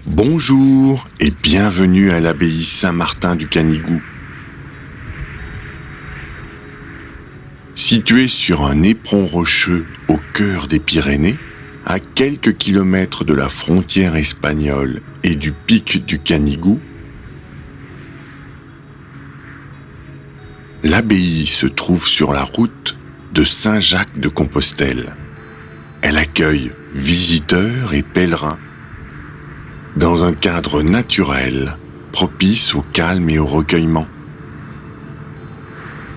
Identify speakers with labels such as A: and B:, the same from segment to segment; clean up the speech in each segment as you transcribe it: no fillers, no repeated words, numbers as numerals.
A: Bonjour et bienvenue à l'abbaye Saint-Martin du Canigou. Située sur un éperon rocheux au cœur des Pyrénées, à quelques kilomètres de la frontière espagnole et du pic du Canigou, l'abbaye se trouve sur la route de Saint-Jacques-de-Compostelle. Elle accueille visiteurs et pèlerins dans un cadre naturel, propice au calme et au recueillement.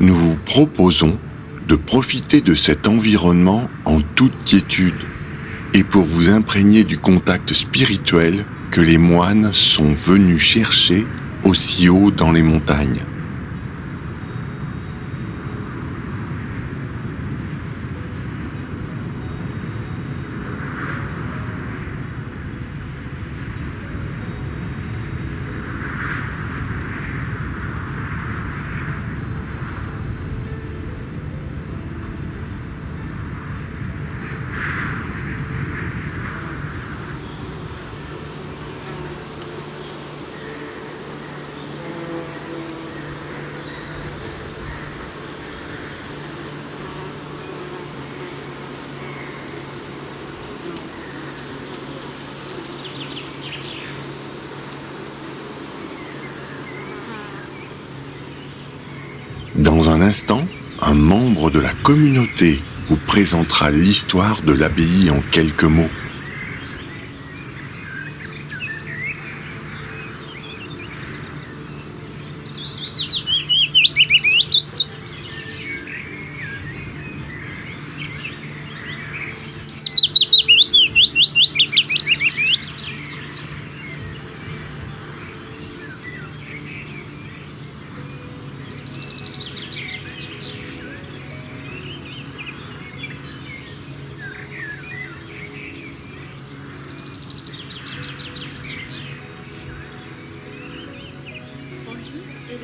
A: Nous vous proposons de profiter de cet environnement en toute quiétude et pour vous imprégner du contact spirituel que les moines sont venus chercher aussi haut dans les montagnes. Dans un instant, un membre de la communauté vous présentera l'histoire de l'abbaye en quelques mots.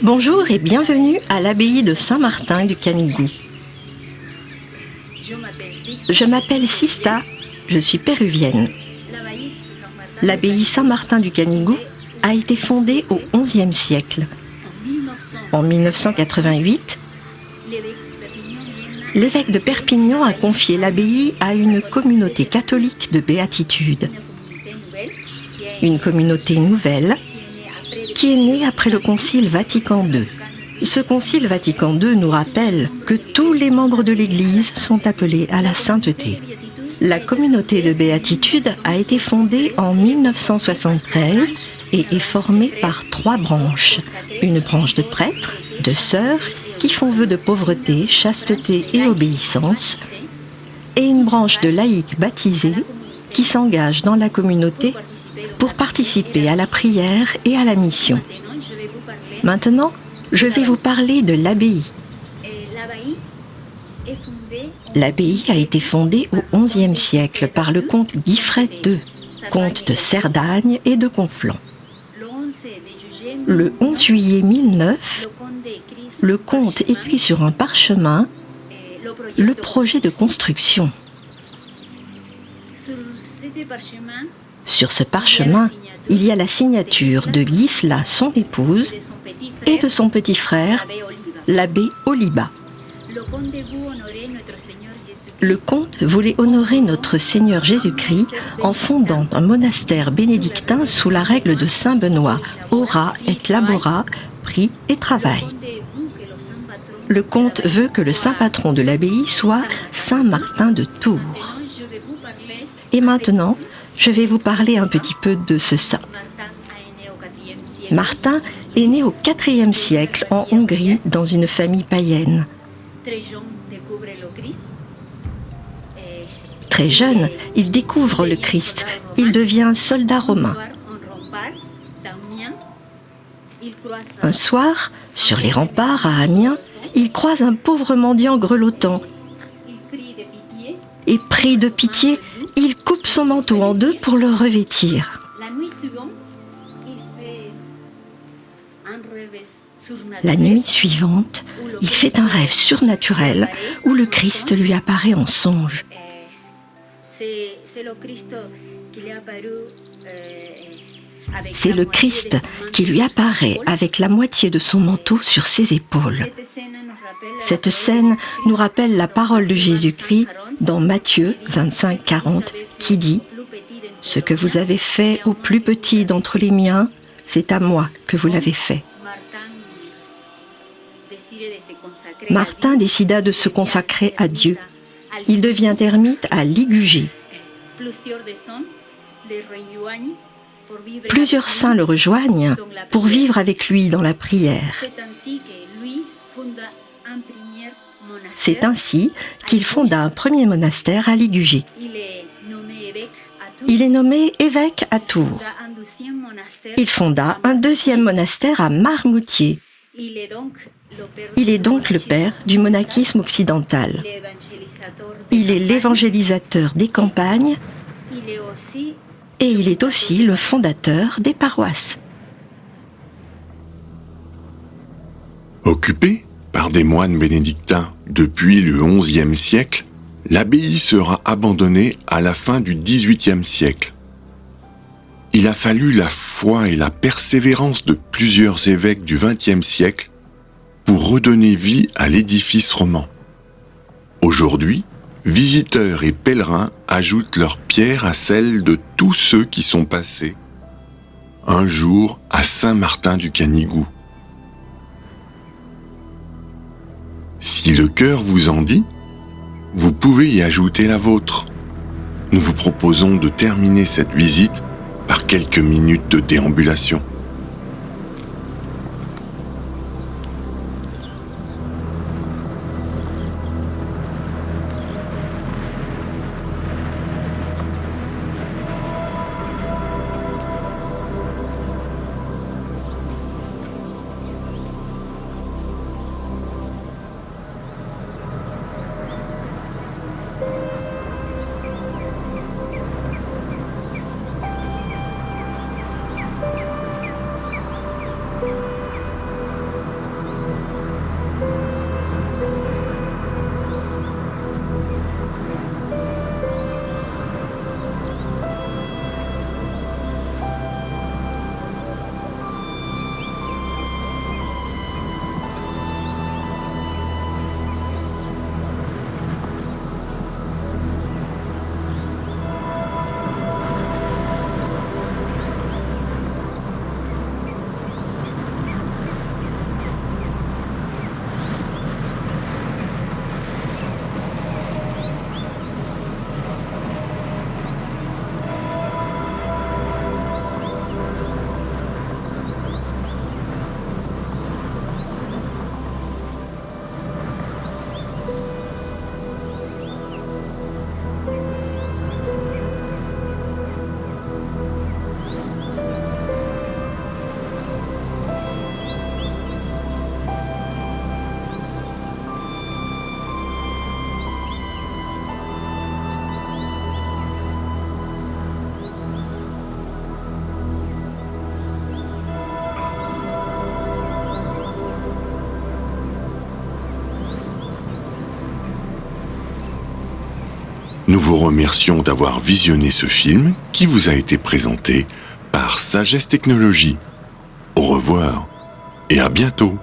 B: Bonjour et bienvenue à l'abbaye de Saint-Martin du Canigou. Je m'appelle Sista, je suis péruvienne. L'abbaye Saint-Martin du Canigou a été fondée au XIe siècle. En 1988, l'évêque de Perpignan a confié l'abbaye à une communauté catholique de béatitude. Une communauté nouvelle qui est née après le Concile Vatican II. Ce Concile Vatican II nous rappelle que tous les membres de l'Église sont appelés à la sainteté. La communauté de béatitude a été fondée en 1973 et est formée par 3 branches. Une branche de prêtres, de sœurs, qui font vœu de pauvreté, chasteté et obéissance, et une branche de laïcs baptisés qui s'engagent dans la communauté pour participer à la prière et à la mission. Maintenant, je vais vous parler de l'abbaye. L'abbaye a été fondée au XIe siècle par le comte Guifret II, comte de Cerdagne et de Conflans. Le 11 juillet 1009, le comte écrit sur un parchemin le projet de construction. Sur ce parchemin, il y a la signature de Gisela, son épouse, et de son petit frère, l'abbé Oliba. Le comte voulait honorer notre Seigneur Jésus-Christ en fondant un monastère bénédictin sous la règle de Saint Benoît, ora et labora, prie et travail. Le comte veut que le saint patron de l'abbaye soit Saint Martin de Tours. Et maintenant, je vais vous parler un petit peu de ce saint. Martin est né au IVe siècle en Hongrie dans une famille païenne. Très jeune, il découvre le Christ. Il devient soldat romain. Un soir, sur les remparts à Amiens, il croise un pauvre mendiant grelottant. Et pris de pitié, il coupe son manteau en 2 pour le revêtir. La nuit suivante, il fait un rêve surnaturel où le Christ lui apparaît en songe. C'est le Christ qui lui apparaît avec la moitié de son manteau sur ses épaules. Cette scène nous rappelle la parole de Jésus-Christ dans Matthieu 25, 40, qui dit « Ce que vous avez fait au plus petit d'entre les miens, c'est à moi que vous l'avez fait. » Martin décida de se consacrer à Dieu. Il devient ermite à Ligugé. Plusieurs saints le rejoignent pour vivre avec lui dans la prière. C'est ainsi qu'il fonda un premier monastère à Ligugé. Il est nommé évêque à Tours. Il fonda un deuxième monastère à Marmoutier. Il est donc le père du monachisme occidental. Il est l'évangélisateur des campagnes et il est aussi le fondateur des paroisses.
A: Occupée par des moines bénédictins depuis le XIe siècle, l'abbaye sera abandonnée à la fin du XVIIIe siècle. Il a fallu la foi et la persévérance de plusieurs évêques du XXe siècle pour redonner vie à l'édifice roman. Aujourd'hui, visiteurs et pèlerins ajoutent leur pierre à celle de tous ceux qui sont passés un jour à Saint-Martin du Canigou. Si le cœur vous en dit, vous pouvez y ajouter la vôtre. Nous vous proposons de terminer cette visite par quelques minutes de déambulation. Nous vous remercions d'avoir visionné ce film qui vous a été présenté par Sagesse Technologies. Au revoir et à bientôt.